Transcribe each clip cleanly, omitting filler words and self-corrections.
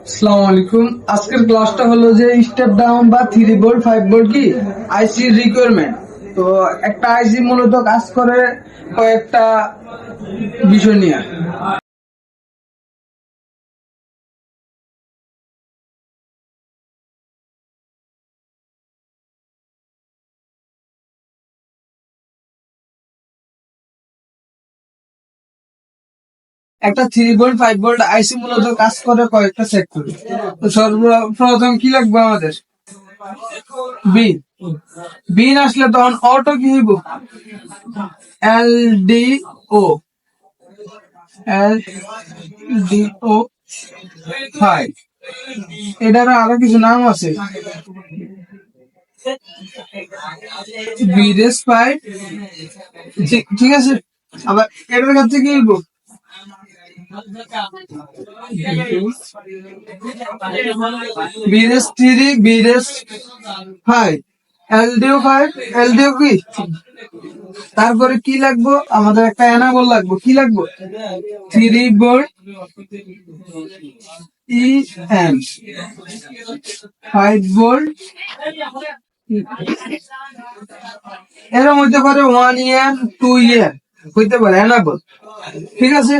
আসসালামু আলাইকুম। আজকের ক্লাসটা হলো যে স্টেপ ডাউন বা 3 ভোল্ট 5 ভোল্ট কি আইসি রিকোয়ারমেন্ট। তো একটা আইসি মূলত কাজ করে কয়েকটা বিষয় নিয়ে। একটা 3 ভোল্ট 5 ভোল্ট আইসি মূলত কাজ করে কয়েকটা সেক্টরে। তো সর্বপ্রথম কি লাগবে আমাদের? বিন। বিন আসলে তখন অটো কি হইব? LDO LDO 5। এটার আরো কিছু নাম আছে, বিদেশ 5। ঠিক আছে। আবার এটার কাছে কি হইব? বিদেশ 3, বিদেশ 5, LDO 5, LDO কি? তারপরে কি লাগবো আমাদের? একটা এনাবল লাগবো। কি লাগবো? 3 ভোল্ট EN, 5 ভোল্ট। এর মধ্যে পারে 1 ইয়ার 2 ইয়ার হইতে পারে এনাবল। ঠিক আছে।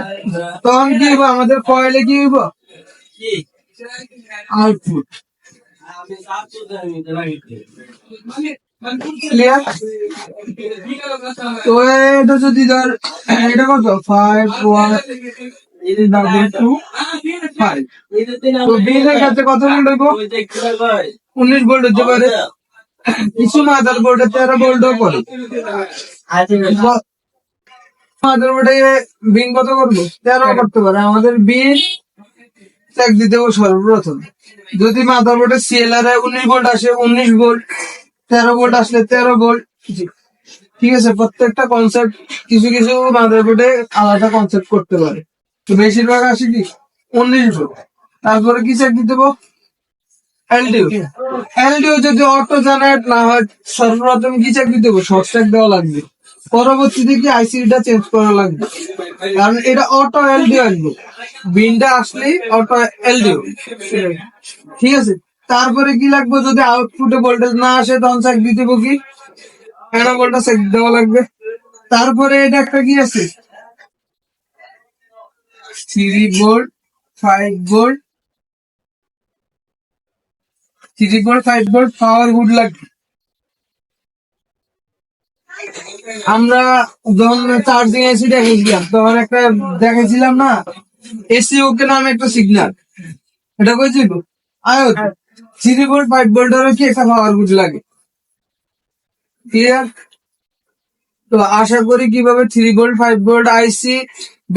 তখন কি হইব আমাদের কয়েলে? কি হইব? আউটপুট। ক্লিয়ার? তো এটা যদি ধর, এটা কত? 5 1 2 5। তো বিলের কাছে কত ভোল্ট হইব? 19 ভোল্ট হতে পারে। কিছু মাদার বোর্ডে 13 ভোল্টও করে। মাদার বোর্ডে বিন কত করবো? 13 করতে পারে। আমাদের বিন চেক দিতে হবে সর্বপ্রথম। যদি মাদার বোর্ডে সিএলআর 19 ভোল্ট আসে 19 ভোল্ট, 13 ভোল্ট আসলে 13 ভোল্ট। ঠিক আছে। প্রত্যেকটা কনসেপ্ট কিছু কিছু মাদার বোর্ডে আলাদা কনসেপ্ট করতে পারে। তো বেশিরভাগ আসে কি 19 ভোল্ট। তারপরে কি চেক দিতে হবে? এলডিও। এলডিও যদি অটো জেনারেট না হয় সর্বপ্রথম কি চেক দিতে হবে? শর্ট চেক দেওয়া লাগবে। পরবর্তীতে কি আইসিটা চেঞ্জ করা লাগবে, কারণ এটা অটো এলডিও আসবে। বিনটা আসলে অটো এলডিও। ঠিক আছে। তারপরে কি লাগবে? যদি আউটপুটে ভোল্টেজ না আসে তখন চেক দিতে হবে কি এনাবলটা চেক দেওয়া লাগবে। তারপরে এটা একটা কি আছে 3 ভোল্ট 5 ভোল্ট 3 ভোল্ট 5 ভোল্ট পাওয়ার হুড লাগবে। আমরা যখন চার্জিং এসি দেখেছিলাম তখন একটা দেখেছিলাম না, এসি ওকে নামে একটা সিগন্যাল। এটা কইছিল আয়ো 3 ভোল্ট 5 ভোল্টেরও কি একটা পাওয়ার হুড লাগে। ক্লিয়ার? তো আশা করি কিভাবে 3 ভোল্ট 5 ভোল্ট আইসি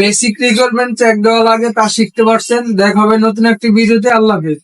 বেসিক রিকোয়ারমেন্ট চেক দেওয়া লাগে তা শিখতে পারছেন। দেখা হবে নতুন একটি ভিডিওতে। আল্লাহ হাফেজ।